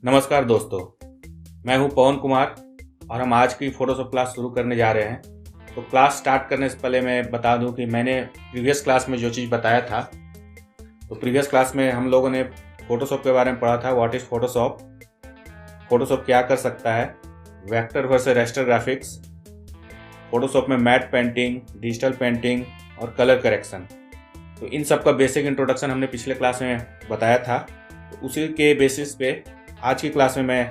नमस्कार दोस्तों, मैं हूं पवन कुमार और हम आज की फोटोशॉप क्लास शुरू करने जा रहे हैं। तो क्लास स्टार्ट करने से पहले मैं बता दूं कि मैंने प्रीवियस क्लास में जो चीज़ बताया था, तो प्रीवियस क्लास में हम लोगों ने फोटोशॉप के बारे में पढ़ा था। व्हाट इज़ फोटोशॉप, फोटोशॉप क्या कर सकता है, vector versus raster graphics, Photoshop में मैट पेंटिंग, डिजिटल पेंटिंग और कलर करेक्शन। तो इन सब का बेसिक इंट्रोडक्शन हमने पिछले क्लास में बताया था। तो उसी के बेसिस पे आज की क्लास में मैं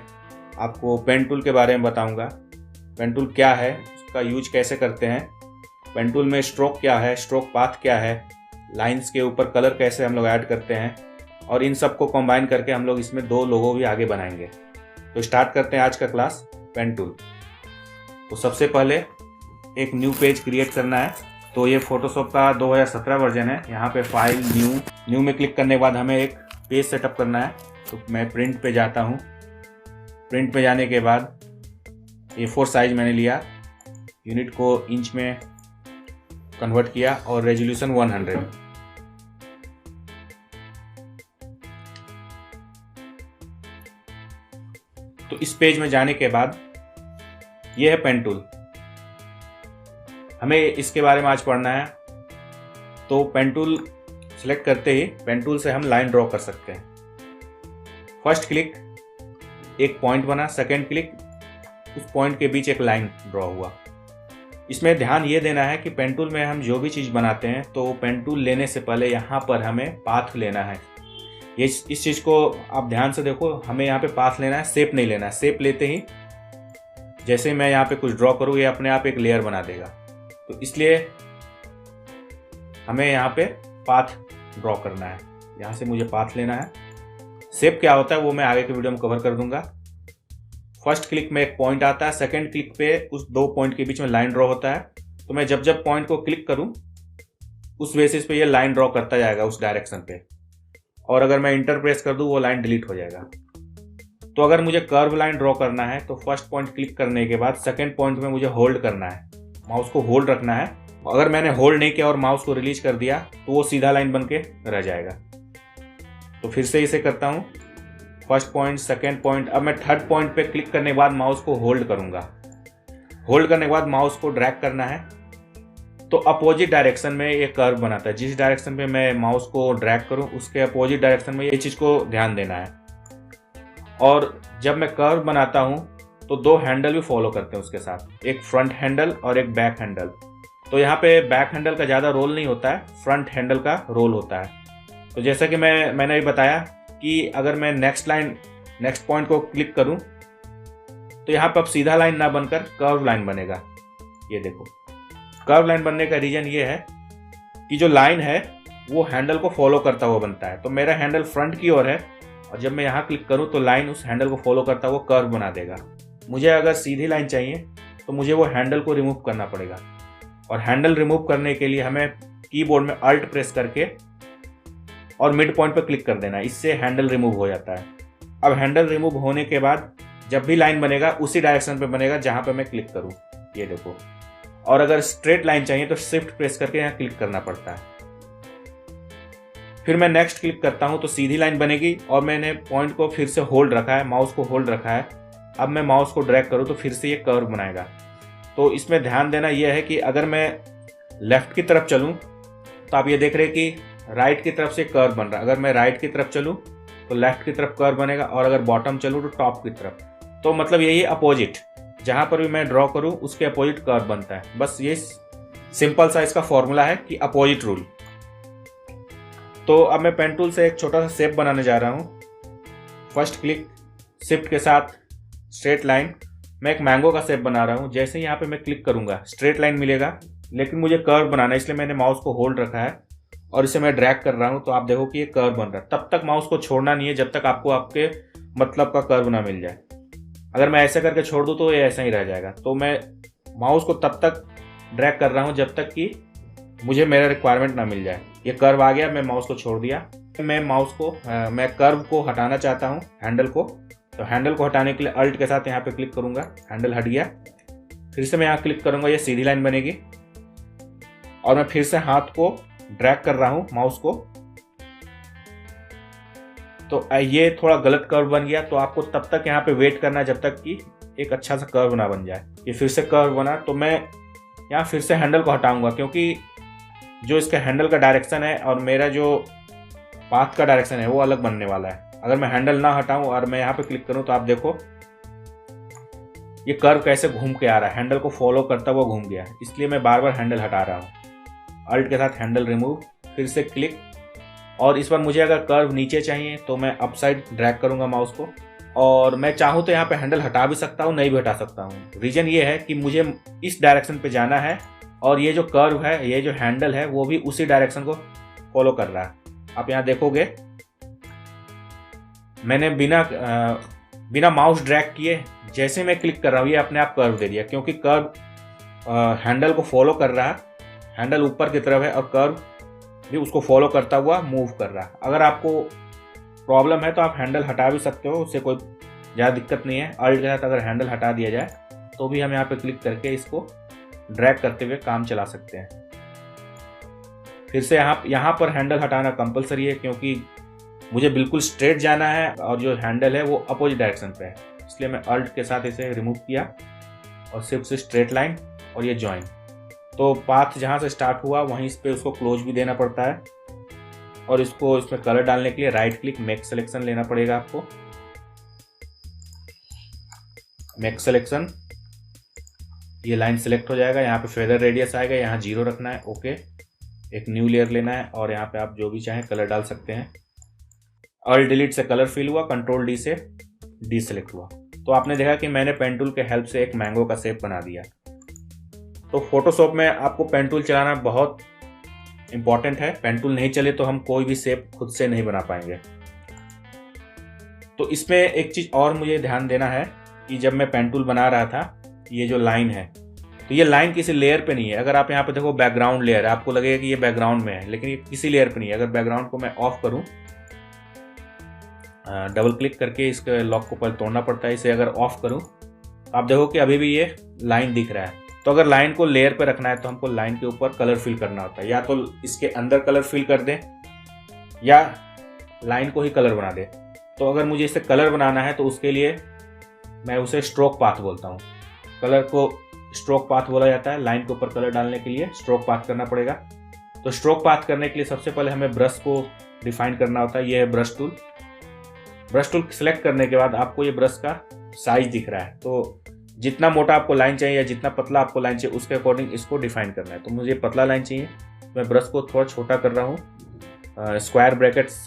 आपको पेन टूल के बारे में बताऊंगा। पेन टूल क्या है, उसका यूज कैसे करते हैं, पेन टूल में स्ट्रोक क्या है, स्ट्रोक पाथ क्या है, लाइंस के ऊपर कलर कैसे हम लोग ऐड करते हैं, और इन सब को कंबाइन करके हम लोग इसमें दो लोगो भी आगे बनाएंगे। तो स्टार्ट करते हैं आज का क्लास, पेन टूल। तो सबसे पहले एक न्यू पेज क्रिएट करना है। तो ये फोटोशॉप का 2017 वर्जन है। यहाँ पे फाइल न्यू में क्लिक करने के बाद हमें एक पेज सेटअप करना है। तो मैं प्रिंट पे जाता हूँ। प्रिंट पे जाने के बाद A4 साइज मैंने लिया, यूनिट को इंच में कन्वर्ट किया और रेजोल्यूशन 100। तो इस पेज में जाने के बाद ये है पेन टूल। हमें इसके बारे में आज पढ़ना है। तो पेन टूल सेलेक्ट करते ही पेन टूल से हम लाइन ड्रॉ कर सकते हैं। फर्स्ट क्लिक एक पॉइंट बना, सेकंड क्लिक उस पॉइंट के बीच एक लाइन ड्रॉ हुआ। इसमें ध्यान ये देना है कि पेन टूल में हम जो भी चीज़ बनाते हैं तो पेन टूल लेने से पहले यहाँ पर हमें पाथ लेना है। ये इस चीज़ को आप ध्यान से देखो, हमें यहाँ पे पाथ लेना है, शेप नहीं लेना है। शेप लेते ही जैसे मैं यहाँ पे कुछ ड्रॉ करूँ ये अपने आप एक लेयर बना देगा। तो इसलिए हमें यहाँ पे पाथ ड्रॉ करना है। यहाँ से मुझे पाथ लेना है। शेप क्या होता है वो मैं आगे के वीडियो में कवर कर दूंगा। फर्स्ट क्लिक में एक पॉइंट आता है, सेकंड क्लिक पे उस दो पॉइंट के बीच में लाइन ड्रॉ होता है। तो मैं जब जब पॉइंट को क्लिक करूं उस बेसिस पे ये लाइन ड्रॉ करता जाएगा उस डायरेक्शन पे, और अगर मैं इंटर प्रेस कर दूं वो लाइन डिलीट हो जाएगा। तो अगर मुझे कर्व लाइन ड्रॉ करना है तो फर्स्ट पॉइंट क्लिक करने के बाद सेकेंड पॉइंट में मुझे होल्ड करना है, माउस को होल्ड रखना है। अगर मैंने होल्ड नहीं किया और माउस को रिलीज कर दिया तो वो सीधा लाइन बन के रह जाएगा। तो फिर से इसे करता हूँ, फर्स्ट पॉइंट, सेकेंड पॉइंट। अब मैं थर्ड पॉइंट पे क्लिक करने के बाद माउस को होल्ड करूंगा। होल्ड करने के बाद माउस को ड्रैग करना है तो अपोजिट डायरेक्शन में ये कर्व बनाता है। जिस डायरेक्शन पे मैं माउस को ड्रैग करूं उसके अपोजिट डायरेक्शन में ये चीज़ को ध्यान देना है। और जब मैं कर्व बनाता हूं तो दो हैंडल भी फॉलो करते हैं उसके साथ, एक फ्रंट हैंडल और एक बैक हैंडल। तो यहाँ पे बैक हैंडल का ज़्यादा रोल नहीं होता है, फ्रंट हैंडल का रोल होता है। तो जैसा कि मैंने भी बताया कि अगर मैं नेक्स्ट पॉइंट को क्लिक करूं तो यहाँ पर अब सीधा लाइन ना बनकर कर्व लाइन बनेगा। ये देखो, कर्व लाइन बनने का रीजन ये है कि जो लाइन है वो हैंडल को फॉलो करता हुआ बनता है। तो मेरा हैंडल फ्रंट की ओर है और जब मैं यहाँ क्लिक करूँ तो लाइन उस हैंडल को फॉलो करता हुआ कर्व बना देगा। मुझे अगर सीधी लाइन चाहिए तो मुझे वो हैंडल को रिमूव करना पड़ेगा, और हैंडल रिमूव करने के लिए हमें कीबोर्ड में अल्ट प्रेस करके और मिड पॉइंट पर क्लिक कर देना है। इससे हैंडल रिमूव हो जाता है। अब हैंडल रिमूव होने के बाद जब भी लाइन बनेगा उसी डायरेक्शन पे बनेगा जहां पे मैं क्लिक करूं। ये देखो। और अगर स्ट्रेट लाइन चाहिए तो शिफ्ट प्रेस करके यहाँ क्लिक करना पड़ता है। फिर मैं नेक्स्ट क्लिक करता हूं तो सीधी लाइन बनेगी और मैंने पॉइंट को फिर से होल्ड रखा है, माउस को होल्ड रखा है। अब मैं माउस को ड्रैग करूँ तो फिर से ये कर्व बनाएगा। तो इसमें ध्यान देना यह है कि अगर मैं लेफ्ट की तरफ चलूँ तो आप ये देख रहे हैं कि राइट की तरफ से कर्व बन रहा है। अगर मैं राइट की तरफ चलूँ तो लेफ्ट की तरफ कर्व बनेगा, और अगर बॉटम चलूँ तो टॉप की तरफ। तो मतलब यही अपोजिट, जहाँ पर भी मैं ड्रॉ करूँ उसके अपोजिट कर्व बनता है। बस ये सिंपल सा इसका फॉर्मूला है कि अपोजिट रूल। तो अब मैं पेन टूल से एक छोटा सा शेप बनाने जा रहा हूँ। फर्स्ट क्लिक, शिफ्ट के साथ स्ट्रेट लाइन। मैं एक मैंगो का शेप बना रहा हूँ। जैसे ही यहाँ पे मैं क्लिक करूँगा स्ट्रेट लाइन मिलेगा, लेकिन मुझे कर्व बनाना है इसलिए मैंने माउस को होल्ड रखा है और इसे मैं ड्रैग कर रहा हूं। तो आप देखो कि ये कर्व बन रहा है। तब तक माउस को छोड़ना नहीं है जब तक आपको आपके मतलब का कर्व ना मिल जाए। अगर मैं ऐसे करके छोड़ दूं तो ये ऐसा ही रह जाएगा। तो मैं माउस को तब तक ड्रैग कर रहा हूं जब तक कि मुझे मेरा रिक्वायरमेंट ना मिल जाए। ये कर्व आ गया, मैं माउस को छोड़ दिया। मैं कर्व को हटाना चाहता हूँ, हैंडल को। तो हैंडल को हटाने के लिए अल्ट के साथ यहाँ पे क्लिक करूंगा, हैंडल हट गया। फिर से मैं यहाँ क्लिक करूंगा, ये सीधी लाइन बनेगी, और मैं फिर से हाथ को ड्रैग कर रहा हूं माउस को। तो ये थोड़ा गलत कर्व बन गया, तो आपको तब तक यहाँ पे वेट करना है जब तक कि एक अच्छा सा कर्व ना बन जाए। ये फिर से कर्व बना, तो मैं यहाँ फिर से हैंडल को हटाऊंगा, क्योंकि जो इसका हैंडल का डायरेक्शन है और मेरा जो पाथ का डायरेक्शन है वो अलग बनने वाला है। अगर मैं हैंडल ना हटाऊं और मैं यहाँ पे क्लिक करूं तो आप देखो ये कर्व कैसे घूम के आ रहा है, हैंडल को फॉलो करता हुआ घूम गया। इसलिए मैं बार बार हैंडल हटा रहा हूँ। अल्ट के साथ हैंडल रिमूव, फिर से क्लिक, और इस बार मुझे अगर कर्व नीचे चाहिए तो मैं अप साइड ड्रैग करूंगा माउस को, और मैं चाहूँ तो यहाँ पे हैंडल हटा भी सकता हूँ, नहीं भी हटा सकता हूँ। रीजन ये है कि मुझे इस डायरेक्शन पे जाना है और ये जो कर्व है, ये जो हैंडल है वो भी उसी डायरेक्शन को फॉलो कर रहा है। आप यहाँ देखोगे मैंने बिना माउस ड्रैग किए जैसे मैं क्लिक कर रहा हूँ ये अपने आप कर्व दे दिया, क्योंकि कर्व हैंडल को फॉलो कर रहा है। हैंडल ऊपर की तरफ है और कर्व भी उसको फॉलो करता हुआ मूव कर रहा है। अगर आपको प्रॉब्लम है तो आप हैंडल हटा भी सकते हो, उससे कोई ज़्यादा दिक्कत नहीं है। अल्ट के साथ अगर हैंडल हटा दिया जाए तो भी हम यहाँ पे क्लिक करके इसको ड्रैग करते हुए काम चला सकते हैं। फिर से यहाँ पर हैंडल हटाना कंपलसरी है, क्योंकि मुझे बिल्कुल स्ट्रेट जाना है और जो हैंडल है वो अपोजिट डायरेक्शन पे है। इसलिए मैं अल्ट के साथ इसे रिमूव किया और सिर्फ से स्ट्रेट लाइन और ये जॉइन। तो पाथ जहाँ से स्टार्ट हुआ वहीं इस पे उसको क्लोज भी देना पड़ता है, और इसको इसमें कलर डालने के लिए राइट क्लिक मेक सिलेक्शन लेना पड़ेगा आपको। मेक सिलेक्शन, ये लाइन सिलेक्ट हो जाएगा। यहाँ पे फेदर रेडियस आएगा, यहाँ 0 रखना है। ओके, एक न्यू लेयर लेना है और यहाँ पे आप जो भी चाहें कलर डाल सकते हैं। अल्ट डिलीट से कलर फिल हुआ, कंट्रोल डी से डी सिलेक्ट हुआ। तो आपने देखा कि मैंने पेन टूल के हेल्प से एक मैंगो का शेप बना दिया। तो फोटोशॉप में आपको पेन टूल चलाना बहुत इंपॉर्टेंट है। पेन टूल नहीं चले तो हम कोई भी शेप खुद से नहीं बना पाएंगे। तो इसमें एक चीज़ और मुझे ध्यान देना है कि जब मैं पेन टूल बना रहा था, ये जो लाइन है तो ये लाइन किसी लेयर पे नहीं है। अगर आप यहाँ पे देखो बैकग्राउंड लेयर है, आपको लगेगा कि ये बैकग्राउंड में है, लेकिन ये किसी लेयर पे नहीं है। अगर बैकग्राउंड को मैं ऑफ करूँ, डबल क्लिक करके इसके लॉक को पहले तोड़ना पड़ता है, इसे अगर ऑफ करूँ आप देखो कि अभी भी ये लाइन दिख रहा है। तो अगर लाइन को लेयर पे रखना है तो हमको लाइन के ऊपर कलर फिल करना होता है। या तो इसके अंदर कलर फिल कर दें या लाइन को ही कलर बना दें। तो अगर मुझे इसे कलर बनाना है तो उसके लिए मैं उसे स्ट्रोक पाथ बोलता हूँ। कलर को स्ट्रोक पाथ बोला जाता है। लाइन के ऊपर कलर डालने के लिए स्ट्रोक पाथ करना पड़ेगा। तो स्ट्रोक पाथ करने के लिए सबसे पहले हमें ब्रश को डिफाइन करना होता है। ये है brush tool. Brush tool select करने के बाद आपको ये ब्रश का साइज दिख रहा है, तो जितना मोटा आपको लाइन चाहिए या जितना पतला आपको लाइन चाहिए उसके अकॉर्डिंग इसको डिफाइन करना है। तो मुझे पतला लाइन चाहिए, मैं ब्रश को थोड़ा छोटा कर रहा हूँ। स्क्वायर ब्रैकेट्स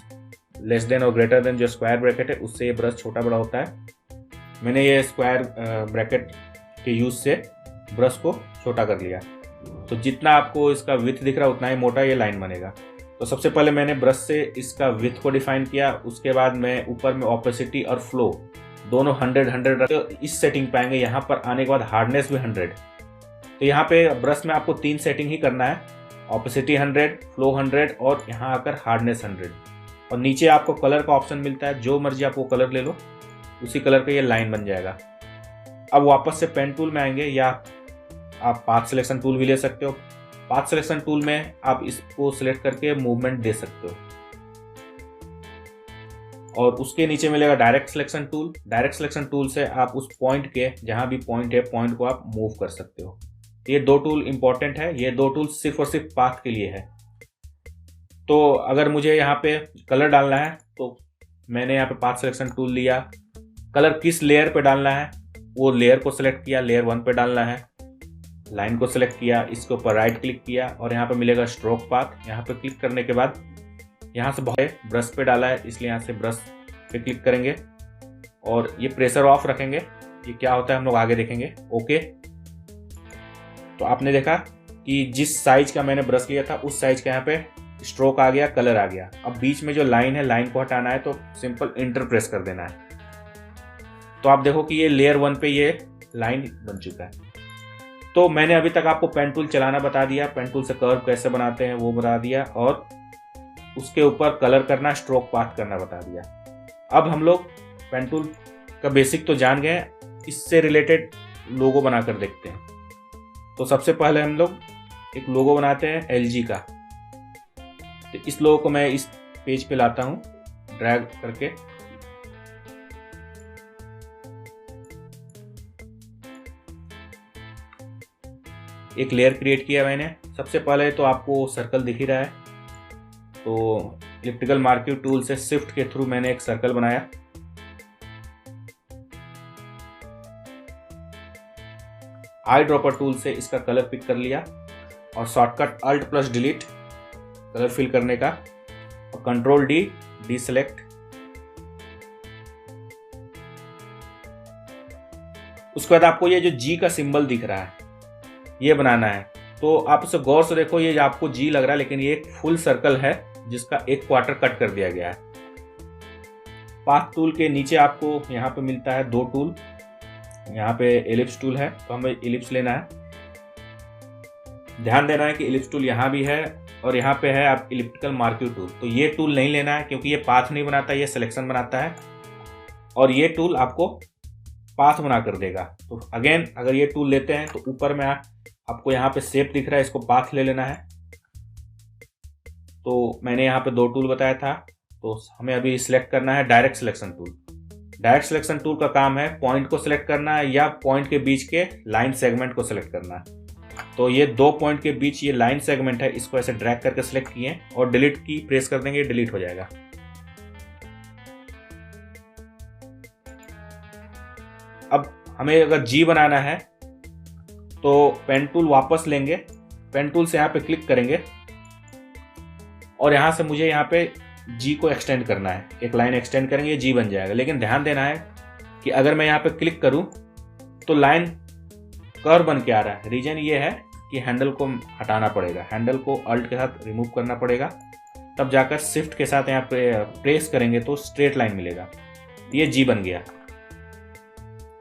लेस देन और ग्रेटर देन जो स्क्वायर ब्रैकेट है उससे ये ब्रश छोटा बड़ा होता है। मैंने ये स्क्वायर ब्रैकेट के यूज से ब्रश को छोटा कर लिया। तो जितना आपको इसका विड्थ दिख रहा है उतना ही मोटा ये लाइन बनेगा। तो सबसे पहले मैंने ब्रश से इसका विड्थ को डिफाइन किया, उसके बाद मैं ऊपर में ऑपेसिटी और फ्लो दोनों 100 रखे। तो इस सेटिंग पे आएंगे, यहाँ पर आने के बाद हार्डनेस भी 100। तो यहाँ पे ब्रश में आपको 3 सेटिंग ही करना है, ऑपेसिटी 100, फ्लो 100 और यहाँ आकर हार्डनेस 100। और नीचे आपको कलर का ऑप्शन मिलता है, जो मर्जी आप वो कलर ले लो, उसी कलर का ये लाइन बन जाएगा। अब वापस से पेन टूल में आएंगे, या आप पाथ सिलेक्शन टूल भी ले सकते हो। पाथ सिलेक्शन टूल में आप इसको सिलेक्ट करके मूवमेंट दे सकते हो, और उसके नीचे मिलेगा direct selection tool. Direct selection tool से आप उस पॉइंट के जहां भी पॉइंट है, पॉइंट को आप मूव कर सकते हो। ये 2 टूल इंपॉर्टेंट है। ये 2 टूल सिर्फ और सिर्फ पाथ के लिए है। तो अगर मुझे यहाँ पे कलर डालना है तो मैंने यहाँ पे पाथ सिलेक्शन टूल लिया। कलर किस लेयर पे डालना है वो लेयर को सिलेक्ट किया, लेयर 1 पे डालना है। लाइन को सिलेक्ट किया, इसके ऊपर राइट क्लिक किया और यहाँ पे मिलेगा स्ट्रोक पाथ। यहाँ पे क्लिक करने के बाद यहाँ से बहुत ब्रश पे डाला है, इसलिए यहाँ से ब्रश पे क्लिक करेंगे और ये प्रेशर ऑफ रखेंगे। ये क्या होता है हम लोग आगे देखेंगे। ओके, तो आपने देखा कि जिस साइज का मैंने ब्रश लिया था उस साइज का यहाँ पे स्ट्रोक आ गया, कलर आ गया। अब बीच में जो लाइन है, लाइन को हटाना है तो सिंपल इंटर प्रेस कर देना है। तो आप देखो कि ये लेयर 1 पे ये लाइन बन चुका है। तो मैंने अभी तक आपको पेन टूल चलाना बता दिया, पेन टूल से कर्व कैसे बनाते हैं वो बता दिया, और उसके ऊपर कलर करना, स्ट्रोक पाथ करना बता दिया। अब हम लोग पेन टूल का बेसिक तो जान गए, इससे रिलेटेड लोगो बनाकर देखते हैं। तो सबसे पहले हम लोग एक लोगो बनाते हैं LG का। तो इस लोगो को मैं इस पेज पे लाता हूँ ड्रैग करके एक लेयर क्रिएट किया मैंने। सबसे पहले तो आपको सर्कल दिख ही रहा है, तो इलिप्टिकल मार्क्यू टूल से शिफ्ट के थ्रू मैंने एक सर्कल बनाया। आई ड्रॉपर टूल से इसका कलर पिक कर लिया और shortcut alt plus delete colour fill करने का, और कंट्रोल डी डीसेलेक्ट। उसके बाद आपको ये जो जी का सिंबल दिख रहा है ये बनाना है। तो आप इसे गौर से देखो, ये आपको जी लग रहा है लेकिन ये एक फुल सर्कल है जिसका एक क्वार्टर कट कर दिया गया है। पाथ टूल के नीचे आपको यहाँ पे मिलता है दो टूल। यहाँ पे एलिप्स टूल है, तो हमें एलिप्स लेना है। ध्यान देना है कि एलिप्स टूल यहाँ भी है और यहाँ पे है आप इलिप्टिकल मार्क्यू टूल। तो ये टूल नहीं लेना है क्योंकि ये पाथ नहीं बनाता, ये सिलेक्शन बनाता है, और ये टूल आपको पाथ बना कर देगा। तो अगेन अगर ये टूल लेते हैं तो ऊपर में आपको यहाँ पे शेप दिख रहा है, इसको पाथ ले लेना है। तो मैंने यहाँ पे दो टूल बताया था, तो हमें अभी सिलेक्ट करना है direct selection tool. Direct selection tool का काम है पॉइंट को सिलेक्ट करना है या पॉइंट के बीच के लाइन सेगमेंट को सिलेक्ट करना है। तो ये दो पॉइंट के बीच ये लाइन सेगमेंट है, इसको ऐसे ड्रैग करके सिलेक्ट किए और डिलीट की प्रेस कर देंगे, डिलीट हो जाएगा। अब हमें अगर जी बनाना है तो पेन टूल वापस लेंगे, पेन टूल से यहाँ पे क्लिक करेंगे और यहाँ से मुझे यहाँ पे जी को एक्सटेंड करना है। एक लाइन एक्सटेंड करेंगे, ये जी बन जाएगा। लेकिन ध्यान देना है कि अगर मैं यहाँ पे क्लिक करूं तो लाइन कर्व बन के आ रहा है। रीजन ये है कि हैंडल को हटाना पड़ेगा, हैंडल को अल्ट के साथ रिमूव करना पड़ेगा, तब जाकर शिफ्ट के साथ यहाँ पे प्रेस करेंगे तो स्ट्रेट लाइन मिलेगा। ये जी बन गया।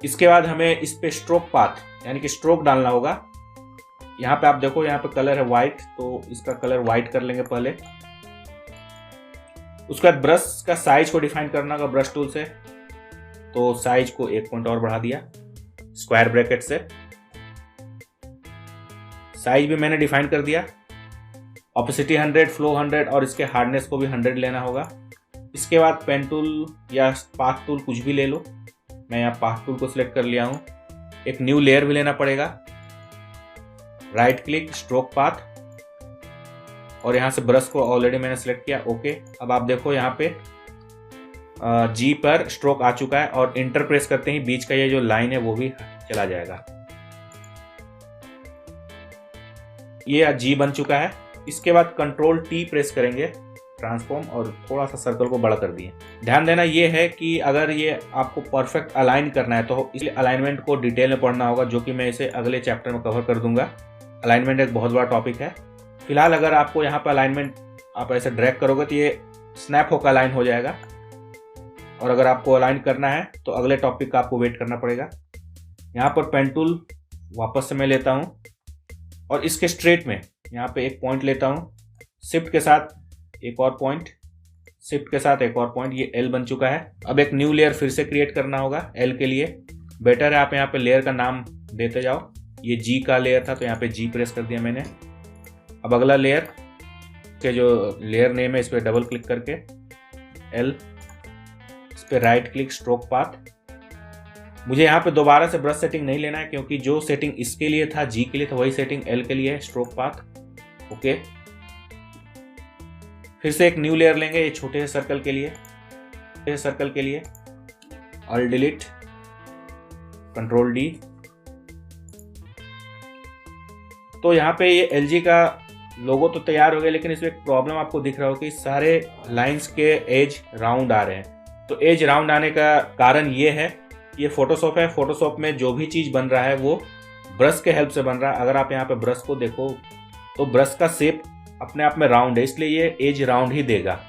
इसके बाद हमें इस पे स्ट्रोक पाथ यानी कि स्ट्रोक डालना होगा। यहाँ पे आप देखो, यहाँ पे कलर है व्हाइट, तो इसका कलर व्हाइट कर लेंगे पहले। उसके बाद ब्रश का साइज को डिफाइन करना होगा ब्रश टूल से, तो साइज को 1 पॉइंट और बढ़ा दिया स्क्वायर ब्रैकेट से। साइज भी मैंने डिफाइन कर दिया। ऑपेसिटी 100, फ्लो 100 और इसके हार्डनेस को भी 100 लेना होगा। इसके बाद पेन टूल या पाथ टूल कुछ भी ले लो। मैं यहाँ पाथ टूल को सिलेक्ट कर लिया हूँ। एक न्यू लेयर भी लेना पड़ेगा। राइट क्लिक, स्ट्रोक पाथ, और यहाँ से ब्रश को ऑलरेडी मैंने सिलेक्ट किया। ओके। अब आप देखो यहाँ पे जी पर स्ट्रोक आ चुका है और इंटर प्रेस करते ही बीच का ये जो लाइन है वो भी चला जाएगा। ये जी बन चुका है। इसके बाद कंट्रोल टी प्रेस करेंगे ट्रांसफॉर्म और थोड़ा सा सर्कल को बड़ा कर दिए। ध्यान देना ये है कि अगर ये आपको परफेक्ट अलाइन करना है तो इसलिए अलाइनमेंट को डिटेल में पढ़ना होगा, जो कि मैं इसे अगले चैप्टर में कवर कर दूंगा। अलाइनमेंट एक बहुत बड़ा टॉपिक है। फिलहाल अगर आपको यहाँ पर अलाइनमेंट आप ऐसे ड्रैग करोगे तो ये स्नैप होकर अलाइन हो जाएगा, और अगर आपको अलाइन करना है तो अगले टॉपिक का आपको वेट करना पड़ेगा। यहाँ पर पेन टूल वापस से मैं लेता हूँ और इसके स्ट्रेट में यहाँ पे एक पॉइंट लेता हूँ, शिफ्ट के साथ एक और पॉइंट, शिफ्ट के साथ एक और पॉइंट। ये एल बन चुका है। अब एक न्यू लेयर फिर से क्रिएट करना होगा एल के लिए। बेटर है आप यहाँ पे लेयर का नाम देते जाओ। ये जी का लेयर था तो यहाँ पे जी प्रेस कर दिया मैंने। अब अगला लेयर के जो लेयर नेम है इस पर डबल क्लिक करके एल, इस पर राइट क्लिक, स्ट्रोक पाथ। मुझे यहाँ पे दोबारा से ब्रश सेटिंग नहीं लेना है क्योंकि जो सेटिंग इसके लिए था जी के लिए था वही सेटिंग एल के लिए है, स्ट्रोक पाथ। ओके। फिर से एक न्यू लेयर लेंगे ये छोटे से सर्कल के लिए, ऑल डिलीट, कंट्रोल डी। तो यहाँ पे ये एलजी का लोगो तो तैयार हो गया, लेकिन इसमें एक प्रॉब्लम आपको दिख रहा हो कि सारे लाइंस के एज राउंड आ रहे हैं। तो एज राउंड आने का कारण ये है, ये फोटोशॉप है। फोटोशॉप में जो भी चीज़ बन रहा है वो ब्रश के हेल्प से बन रहा है। अगर आप यहाँ पे ब्रश को देखो तो ब्रश का शेप अपने आप में राउंड है, इसलिए ये एज राउंड ही देगा।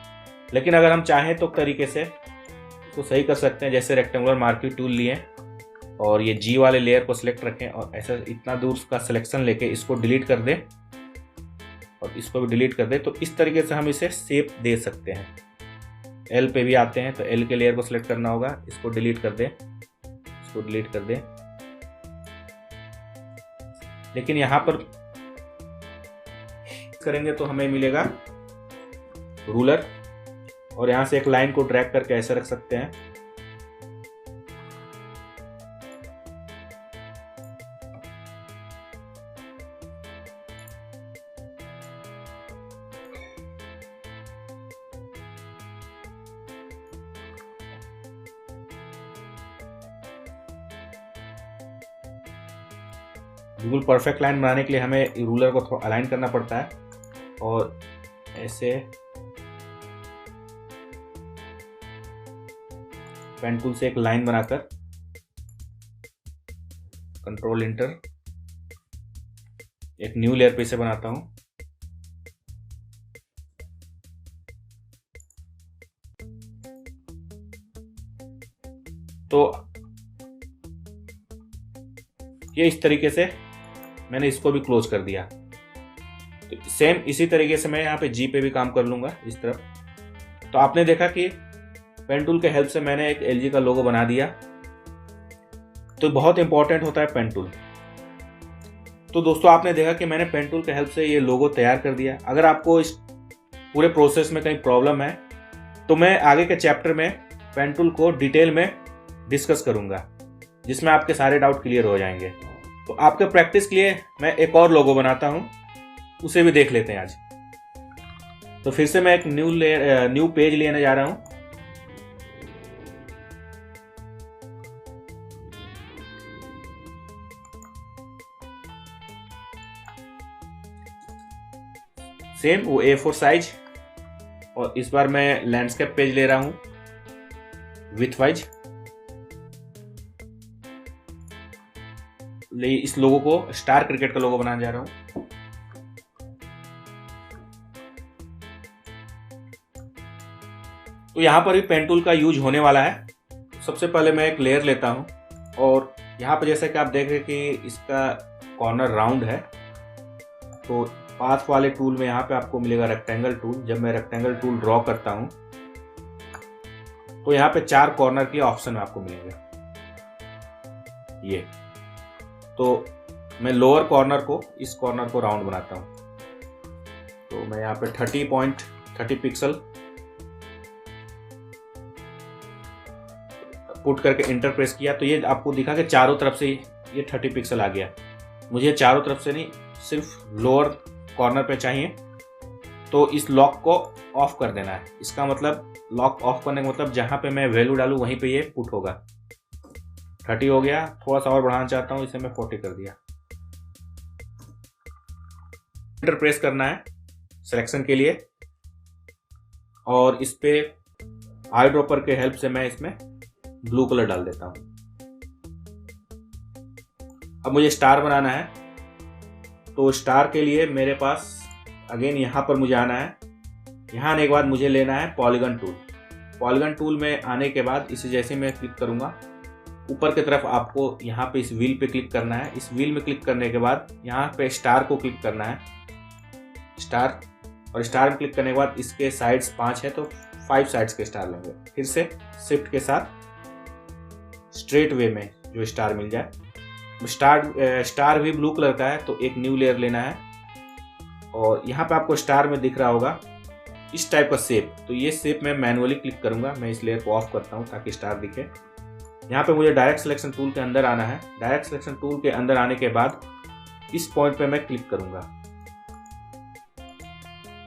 लेकिन अगर हम चाहें तो तरीके से इसको सही कर सकते हैं, जैसे रेक्टेंगुलर मार्क्यू टूल लिए और ये जी वाले लेयर को सिलेक्ट रखें और ऐसा इतना दूर का सिलेक्शन लेके इसको डिलीट कर दें और इसको भी डिलीट कर दें। तो इस तरीके से हम इसे शेप दे सकते हैं। एल पे भी आते हैं तो एल के लेयर को सिलेक्ट करना होगा, इसको डिलीट कर दें, इसको डिलीट कर दें। लेकिन यहाँ पर करेंगे तो हमें मिलेगा रूलर, और यहाँ से एक लाइन को ड्रैग करके ऐसे रख सकते हैं। बिल्कुल परफेक्ट लाइन बनाने के लिए हमें रूलर को थोड़ा अलाइन करना पड़ता है और ऐसे पेन टूल से एक लाइन बनाकर कंट्रोल इंटर एक न्यू लेयर पे से बनाता हूं। तो ये इस तरीके से मैंने इसको भी क्लोज कर दिया। तो सेम इसी तरीके से मैं यहाँ पे जी पे भी काम कर लूंगा इस तरफ। तो आपने देखा कि पेन टूल के हेल्प से मैंने एक एलजी का लोगो बना दिया। तो बहुत इंपॉर्टेंट होता है पेन टूल। तो दोस्तों आपने देखा कि मैंने पेन टूल के हेल्प से ये लोगो तैयार कर दिया। अगर आपको इस पूरे प्रोसेस में कहीं प्रॉब्लम है तो मैं आगे के चैप्टर में पेन टूल को डिटेल में डिस्कस करूंगा, जिसमें आपके सारे डाउट क्लियर हो जाएंगे। तो आपके प्रैक्टिस के लिए मैं एक और लोगो बनाता हूं, उसे भी देख लेते हैं आज। तो फिर से मैं एक न्यू पेज लेने जा रहा हूं। सेम वो A4 साइज, और इस बार मैं लैंडस्केप पेज ले रहा हूं विथ वाइज। इस लोगो को स्टार क्रिकेट का लोगो बनाने जा रहा हूं। तो यहां पर भी पेन टूल का यूज होने वाला है। सबसे पहले मैं एक लेयर लेता हूं और यहां पर जैसे कि आप देख रहे हैं कि इसका कॉर्नर राउंड है। तो पाथ वाले टूल में यहां पे आपको मिलेगा रेक्टेंगल टूल। जब मैं रेक्टेंगल टूल ड्रॉ करता हूं तो यहां पे 4 कॉर्नर के ऑप्शन आपको मिलेंगे। ये तो मैं लोअर कॉर्नर को, इस कॉर्नर को राउंड बनाता हूं। तो मैं यहाँ पे 30 पिक्सल पुट करके इंटर प्रेस किया तो ये आपको दिखा कि चारों तरफ से ये 30 पिक्सल आ गया। मुझे चारों तरफ से नहीं, सिर्फ लोअर कॉर्नर पे चाहिए। तो इस लॉक को ऑफ कर देना है। इसका मतलब लॉक ऑफ करने का मतलब जहां पे मैं वैल्यू डालूं वहीं पे ये पुट होगा। 30 हो गया। थोड़ा सा और बढ़ाना चाहता हूं, इसे मैं 40 कर दिया। एंटर प्रेस करना है सिलेक्शन के लिए, और इस पे आई ड्रॉपर के हेल्प से मैं इसमें ब्लू कलर डाल देता हूं। अब मुझे स्टार बनाना है। तो स्टार के लिए मेरे पास अगेन यहां पर मुझे आना है। यहां आने के बाद मुझे लेना है पॉलीगन टूल। पॉलीगन टूल में आने के बाद इसे जैसे मैं क्लिक करूंगा, ऊपर की तरफ आपको यहाँ पे इस व्हील पे क्लिक करना है। इस व्हील में क्लिक करने के बाद यहाँ पे स्टार को क्लिक करना है, स्टार। और स्टार में क्लिक करने के बाद इसके साइड्स 5 है तो 5 साइड्स के स्टार लेंगे। फिर से शिफ्ट के साथ स्ट्रेट वे में जो स्टार मिल जाए। स्टार भी ब्लू कलर का है तो एक न्यू लेयर लेना है। और यहाँ पे आपको स्टार में दिख रहा होगा इस टाइप का शेप। तो ये शेप मैं मैनुअली क्लिक करूंगा। मैं इस लेयर को ऑफ करता हूँ ताकि स्टार दिखे। यहाँ पे मुझे डायरेक्ट सिलेक्शन टूल के अंदर आना है। डायरेक्ट सिलेक्शन टूल के अंदर आने के बाद इस पॉइंट पे मैं क्लिक करूंगा,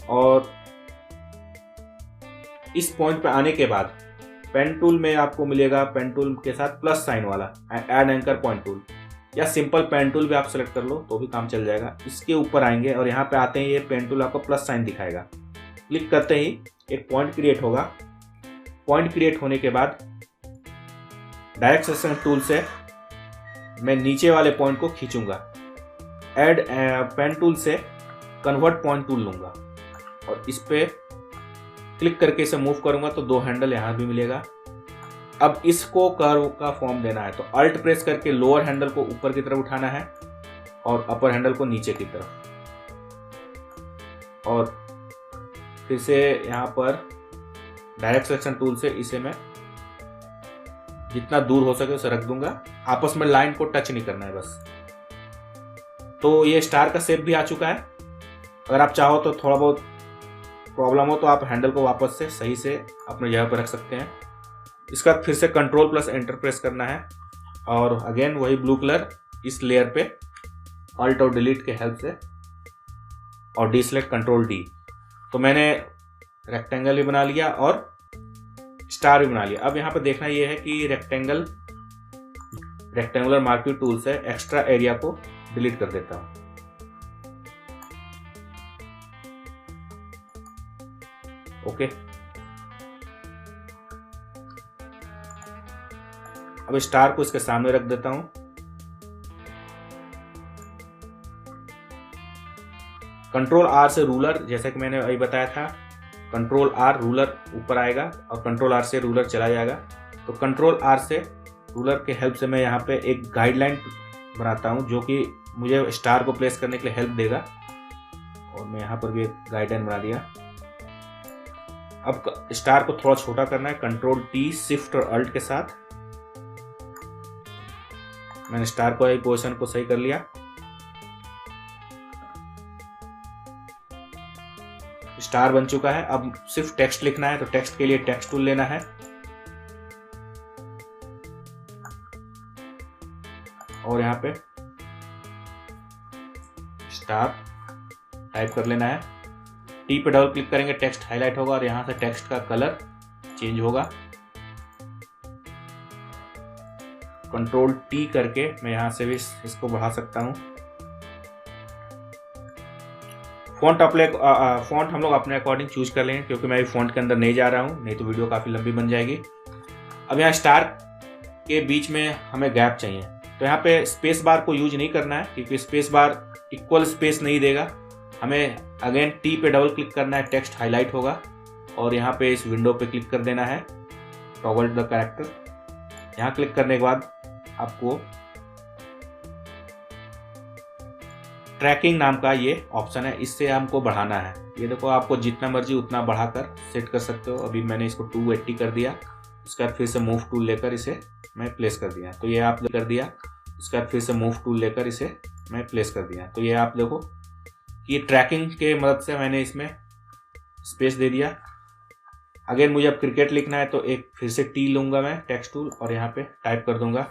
और इस पॉइंट पे आने के बाद पेन टूल में आपको मिलेगा पेन टूल के साथ प्लस साइन वाला ऐड एंकर पॉइंट टूल, या सिंपल पेन टूल भी आप सेलेक्ट कर लो तो भी काम चल जाएगा। इसके ऊपर आएंगे और यहाँ पे आते ही ये पेन टूल आपको प्लस साइन दिखाएगा। क्लिक करते ही एक पॉइंट क्रिएट होगा। पॉइंट क्रिएट होने के बाद डायरेक्ट सिलेक्शन टूल से मैं नीचे वाले पॉइंट को खींचूंगा। ऐड पेन टूल से कन्वर्ट पॉइंट टूल लूंगा और इस पे क्लिक करके इसे मूव करूंगा तो 2 हैंडल यहां भी मिलेगा। अब इसको कर्व का फॉर्म देना है तो अल्ट प्रेस करके लोअर हैंडल को ऊपर की तरफ उठाना है और अपर हैंडल को नीचे की तरफ, और फिर से यहां पर डायरेक्ट सिलेक्शन टूल से इसे मैं जितना दूर हो सके उसे रख दूंगा। आपस में लाइन को टच नहीं करना है बस। तो ये स्टार का शेप भी आ चुका है। अगर आप चाहो तो थोड़ा बहुत प्रॉब्लम हो तो आप हैंडल को वापस से सही से अपने जगह पर रख सकते हैं। इसका फिर से कंट्रोल प्लस एंटर प्रेस करना है और अगेन वही ब्लू कलर इस लेयर पे अल्ट और डिलीट के हेल्प से और डी सेलेक्ट कंट्रोल डी। तो मैंने रेक्टेंगल भी बना लिया और स्टार भी बना लिया। अब यहाँ पे देखना ये है कि रेक्टेंगुलर मार्क्यू टूल से एक्स्ट्रा एरिया को डिलीट कर देता हूँ। ओके, अब स्टार को इसके सामने रख देता हूं। कंट्रोल आर से रूलर, जैसे कि मैंने अभी बताया था, कंट्रोल आर रूलर ऊपर आएगा और कंट्रोल आर से रूलर चला जाएगा। तो कंट्रोल आर से रूलर के हेल्प से मैं यहाँ पे एक गाइडलाइन बनाता हूँ जो कि मुझे स्टार को प्लेस करने के लिए हेल्प देगा। और मैं यहाँ पर भी एक गाइडलाइन बना दिया। अब स्टार को थोड़ा छोटा करना है, कंट्रोल टी शिफ्ट और अल्ट के साथ मैंने स्टार को एक पोजीशन को सही कर लिया। स्टार बन चुका है। अब सिर्फ टेक्स्ट लिखना है, तो टेक्स्ट के लिए टेक्स्ट टूल लेना है और यहाँ पे स्टार टाइप कर लेना है। टी पे डबल क्लिक करेंगे, टेक्स्ट हाईलाइट होगा और यहाँ से टेक्स्ट का कलर चेंज होगा। कंट्रोल टी करके मैं यहाँ से भी इसको बढ़ा सकता हूँ। फॉन्ट हम लोग अपने अकॉर्डिंग चूज कर लेंगे क्योंकि मैं भी फॉन्ट के अंदर नहीं जा रहा हूँ, नहीं तो वीडियो काफ़ी लंबी बन जाएगी। अब यहाँ स्टार के बीच में हमें गैप चाहिए, तो यहाँ पे स्पेस बार को यूज नहीं करना है क्योंकि स्पेस बार इक्वल स्पेस नहीं देगा। हमें अगेन टी पे डबल क्लिक करना है, टेक्स्ट हाईलाइट होगा और यहाँ पे इस विंडो पे क्लिक कर देना है, टॉगल द कैरेक्टर। यहाँ क्लिक करने के बाद आपको ट्रैकिंग नाम का ये ऑप्शन है, इससे हमको बढ़ाना है। ये देखो, आपको जितना मर्जी उतना बढ़ाकर सेट कर सकते हो। अभी मैंने इसको 280 कर दिया। इसके बाद फिर से मूव टूल लेकर इसे मैं प्लेस कर दिया, तो ये आप कर दिया। इसके बाद फिर से मूव टूल लेकर इसे मैं प्लेस कर दिया, तो ये आप देखो कि ट्रैकिंग के मदद से मैंने इसमें स्पेस दे दिया। अगेन मुझे अब क्रिकेट लिखना है तो एक फिर से टी लूंगा मैं, टेक्स्ट टूल, और यहाँ पे टाइप कर दूंगा।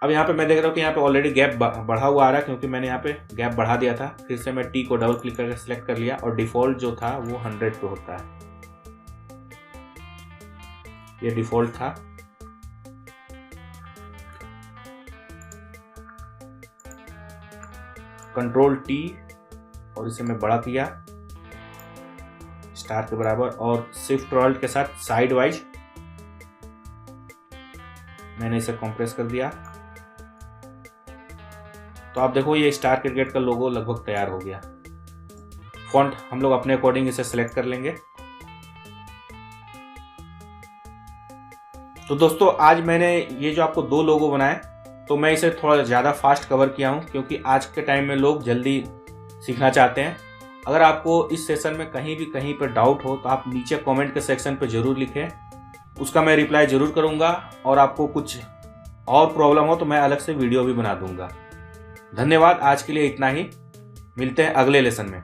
अब यहाँ पे मैं देख रहा हूँ कि यहाँ पे ऑलरेडी गैप बढ़ा हुआ आ रहा है क्योंकि मैंने यहाँ पे गैप बढ़ा दिया था। फिर से मैं टी को डबल क्लिक करके सिलेक्ट कर लिया और डिफॉल्ट जो था वो 100 पे होता है, ये डिफॉल्ट था। कंट्रोल टी और इसे मैं बड़ा किया स्टार के बराबर और शिफ्ट अल्ट के साथ साइड वाइज मैंने इसे कंप्रेस कर दिया। तो आप देखो ये स्टार क्रिकेट का लोगो लगभग तैयार हो गया। फॉन्ट हम लोग अपने अकॉर्डिंग इसे सिलेक्ट कर लेंगे। तो दोस्तों आज मैंने ये जो आपको 2 लोगो बनाए, तो मैं इसे थोड़ा ज़्यादा फास्ट कवर किया हूँ क्योंकि आज के टाइम में लोग जल्दी सीखना चाहते हैं। अगर आपको इस सेशन में कहीं पर डाउट हो तो आप नीचे कमेंट के सेक्शन पे ज़रूर लिखें, उसका मैं रिप्लाई ज़रूर करूँगा। और आपको कुछ और प्रॉब्लम हो तो मैं अलग से वीडियो भी बना दूँगा। धन्यवाद, आज के लिए इतना ही। मिलते हैं अगले लेसन में।